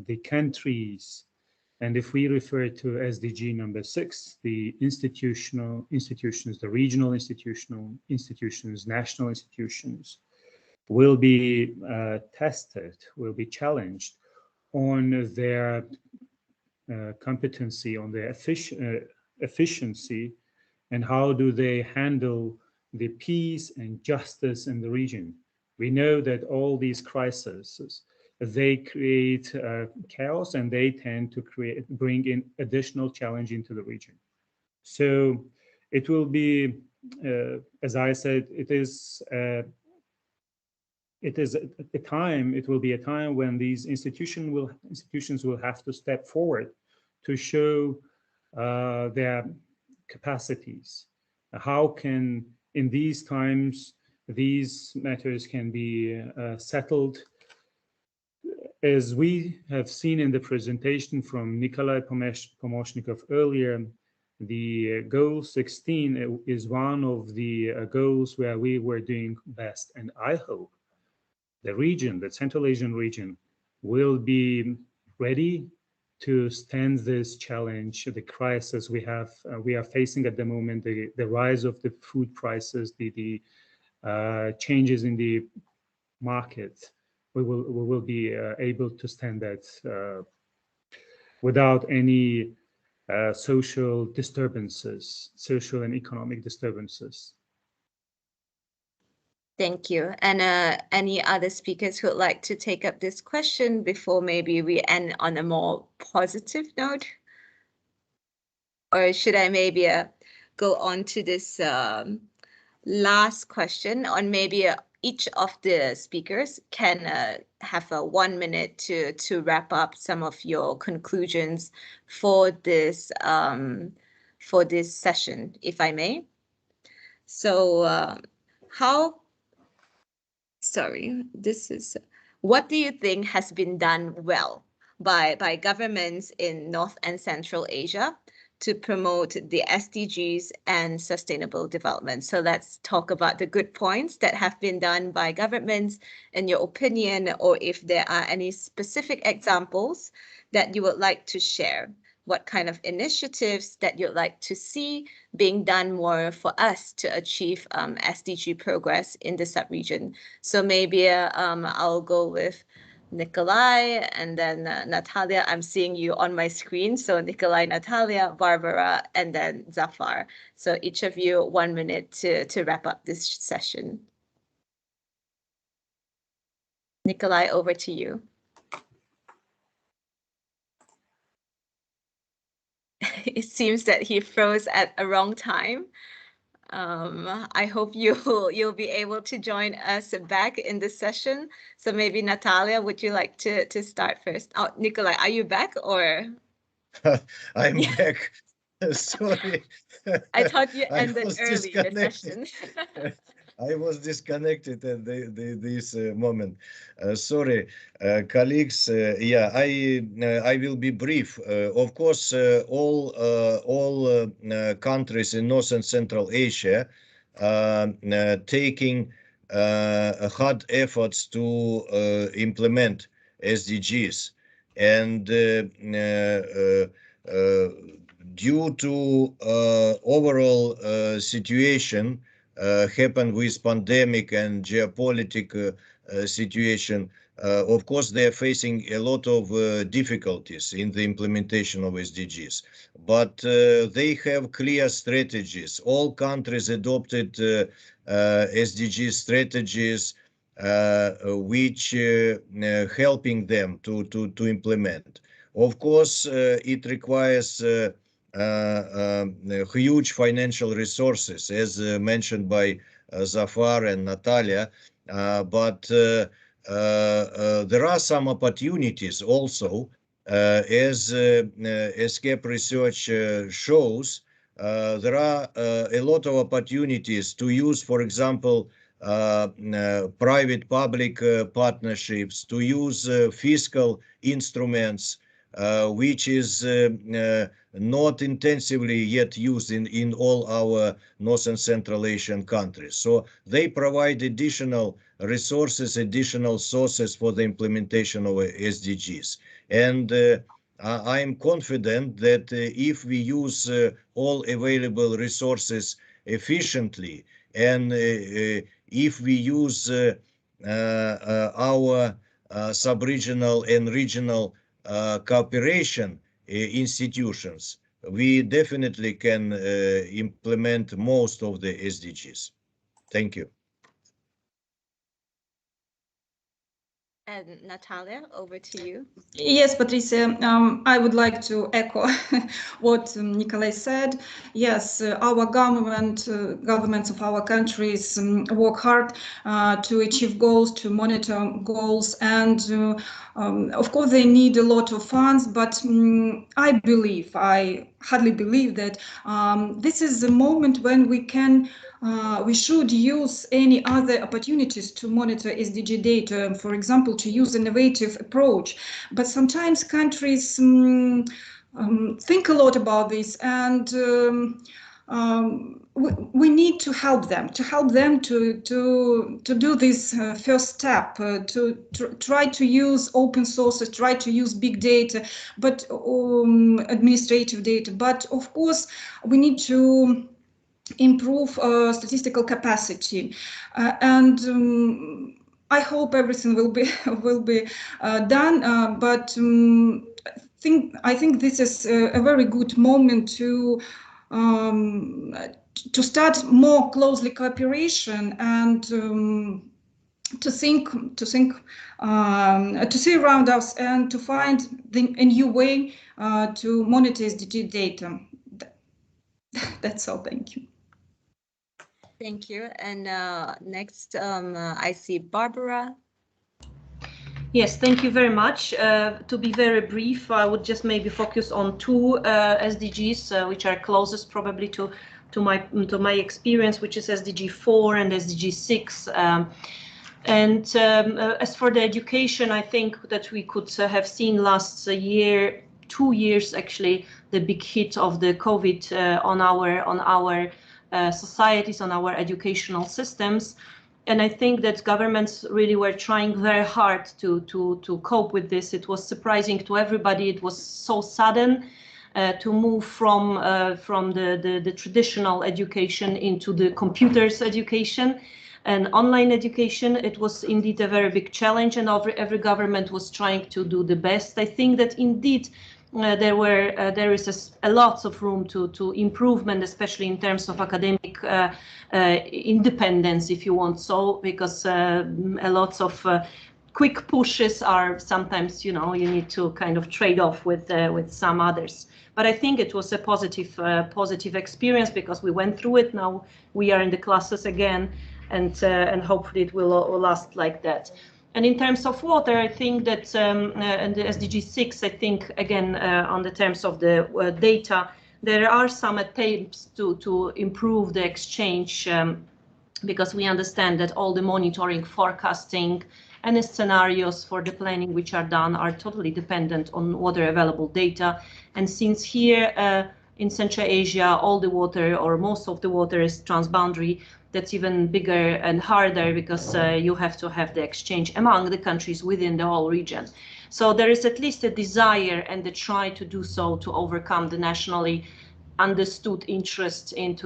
the countries, and if we refer to SDG number 6, the institutions, the regional institutions, national institutions, will be tested, will be challenged on their competency, on their efficiency, and how do they handle the peace and justice in the region. We know that all these crises, they create chaos, and they tend to bring in additional challenge into the region. So it will be, as I said, it will be a time when these institutions will have to step forward to show their capacities. How can in these times, these matters can be settled. As we have seen in the presentation from Nikolay Pomoshchnikov earlier, the goal 16 is one of the goals where we were doing best. And I hope the region, the Central Asian region, will be ready to stand this challenge, the crisis we are facing at the moment, the rise of the food prices, the changes in the market. We will be able to stand that without any social disturbances, social and economic disturbances. Thank you. And any other speakers who would like to take up this question before maybe we end on a more positive note? Or should I maybe go on to this last question on maybe each of the speakers can have 1 minute to wrap up some of your conclusions for this session, if I may. So what do you think has been done well by governments in North and Central Asia to promote the SDGs and sustainable development? So let's talk about the good points that have been done by governments in your opinion, or if there are any specific examples that you would like to share. What kind of initiatives that you'd like to see being done more for us to achieve SDG progress in the sub-region? So maybe I'll go with Nikolay, and then Natalia. I'm seeing you on my screen. So Nikolay, Natalia, Barbara, and then Zafar. So each of you 1 minute to wrap up this session. Nikolay, over to you. It seems that he froze at a wrong time. I hope you'll be able to join us back in this session. So maybe Natalia, would you like to start first? Oh, Nikolay, are you back or? I'm back. Sorry. I thought you ended early the session. I was disconnected at this moment. Sorry, colleagues. Yeah, I will be brief. Of course, all countries in North and Central Asia taking hard efforts to implement SDGs, and due to overall situation happened with pandemic and geopolitical situation, of course they are facing a lot of difficulties in the implementation of SDGs, but they have clear strategies. All countries adopted SDG strategies which helping them to implement. Of course, it requires huge financial resources, as mentioned by Zafar and Natalia, but there are some opportunities also, as ESCAP research shows. There are a lot of opportunities to use, for example, private-public partnerships, to use fiscal instruments, which is not intensively yet used in all our North and Central Asian countries. So they provide additional resources, additional sources for the implementation of SDGs. And I am confident that if we use all available resources efficiently, and if we use our sub-regional and regional cooperation institutions, we definitely can implement most of the SDGs. Thank you. And Natalia, over to you. Yes, Patricia, I would like to echo what Nikolay said. Yes, our governments of our countries work hard to achieve goals, to monitor goals, and of course they need a lot of funds, but I hardly believe that this is the moment when we can we should use any other opportunities to monitor SDG data, for example, to use innovative approach. But sometimes countries think a lot about this, and we need to help them to do this first step, to try to use open sources, try to use big data, but administrative data. But of course, we need to improve statistical capacity, and I hope everything will be done. But I think this is a very good moment to start more closely cooperation and to see around us and to find a new way to monitor SDG data. That's all. Thank you. Thank you. And next, I see Barbara. Yes, thank you very much. To be very brief, I would just maybe focus on two SDGs, which are closest probably to my experience, which is Sdg4 and Sdg6. As for the education, I think that we could have seen last year, 2 years actually, the big hit of the COVID on our societies, on our educational systems. And I think that governments really were trying very hard to cope with this. It was surprising to everybody. It was so sudden to move from the traditional education into the computers education and online education. It was indeed a very big challenge, and every government was trying to do the best. I think that indeed there is a lot of room to improvement, especially in terms of academic independence, if you want so, because a lot of quick pushes are sometimes, you need to kind of trade off with some others. But I think it was a positive experience because we went through it. Now we are in the classes again, and hopefully it will last like that. And in terms of water, I think that and the SDG6, I think, again, on the terms of the data, there are some attempts to improve the exchange because we understand that all the monitoring, forecasting, and the scenarios for the planning which are done are totally dependent on water available data. And since here in Central Asia, all the water or most of the water is transboundary, that's even bigger and harder because you have to have the exchange among the countries within the whole region. So there is at least a desire and a try to do so to overcome the nationally understood interest in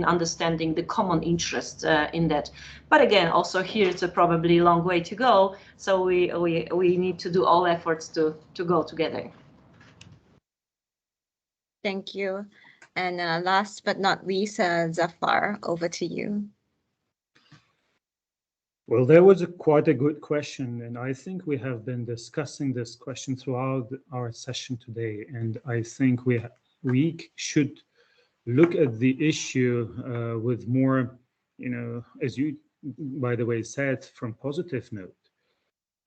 understanding the common interest in that. But again, also here it's a probably long way to go. So we need to do all efforts to go together. Thank you. And last but not least, Zafar, over to you. Well, that was quite a good question, and I think we have been discussing this question throughout our session today. And I think we should look at the issue with more, as you, by the way, said, from positive note.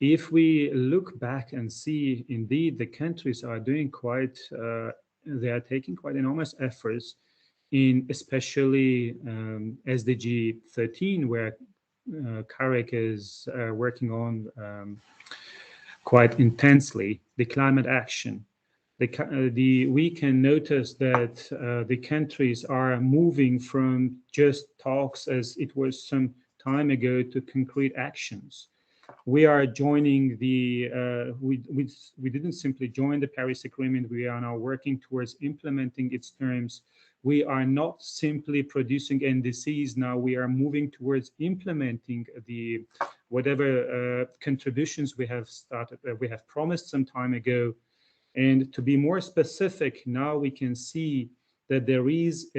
If we look back and see, indeed, the countries are doing quite, they are taking quite enormous efforts in especially SDG 13, where Karek is working on quite intensely, the climate action. We can notice that the countries are moving from just talks, as it was some time ago, to concrete actions. We are joining we didn't simply join the Paris Agreement. We are now working towards implementing its terms. We are not simply producing NDCs now. We are moving towards implementing the whatever contributions we have started, we have promised some time ago. And to be more specific, now we can see that there is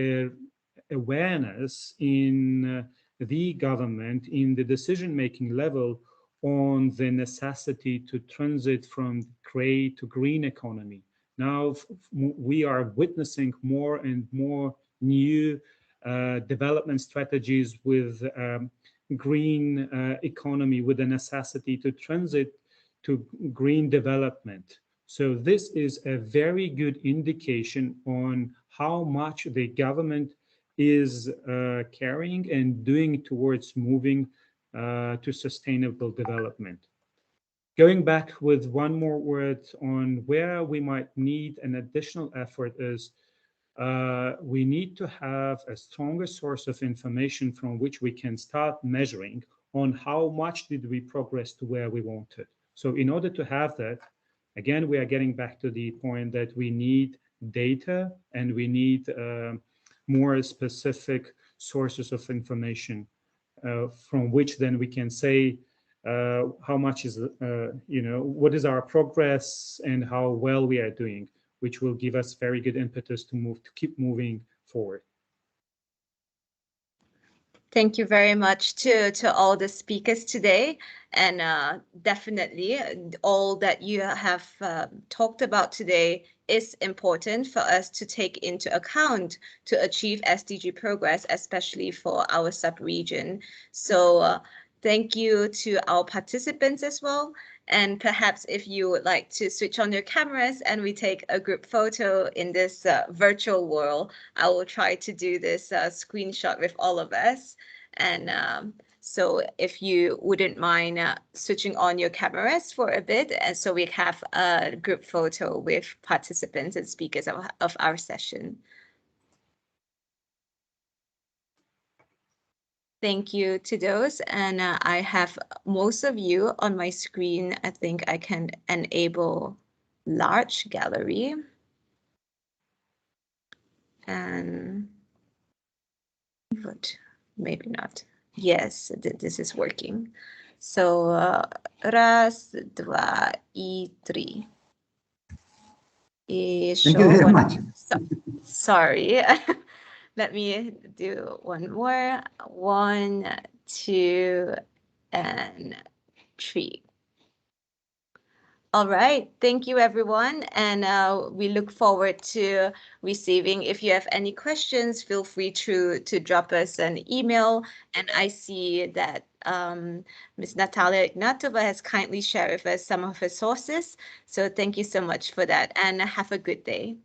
awareness in the government, in the decision-making level, on the necessity to transit from gray to green economy. Now we are witnessing more and more new development strategies with green economy, with the necessity to transit to green development. So this is a very good indication on how much the government is carrying and doing towards moving to sustainable development. Going back with one more word on where we might need an additional effort is we need to have a stronger source of information from which we can start measuring on how much did we progress to where we wanted. So in order to have that, again, we are getting back to the point that we need data and we need more specific sources of information from which then we can say how much is, what is our progress and how well we are doing, which will give us very good impetus to keep moving forward. Thank you very much to all the speakers today. And definitely all that you have talked about today is important for us to take into account to achieve SDG progress, especially for our sub-region. So thank you to our participants as well. And perhaps if you would like to switch on your cameras and we take a group photo in this virtual world, I will try to do this screenshot with all of us. And so if you wouldn't mind switching on your cameras for a bit, and so we have a group photo with participants and speakers of our session. Thank you to those, and I have most of you on my screen. I think I can enable large gallery. And but maybe not. Yes, this is working. So раз, два и три. Thank you very much. Sorry. Let me do one more. 1, 2, and 3. All right. Thank you, everyone. And we look forward to receiving. If you have any questions, feel free to drop us an email. And I see that Ms. Natalie Natova has kindly shared with us some of her sources. So thank you so much for that, and have a good day.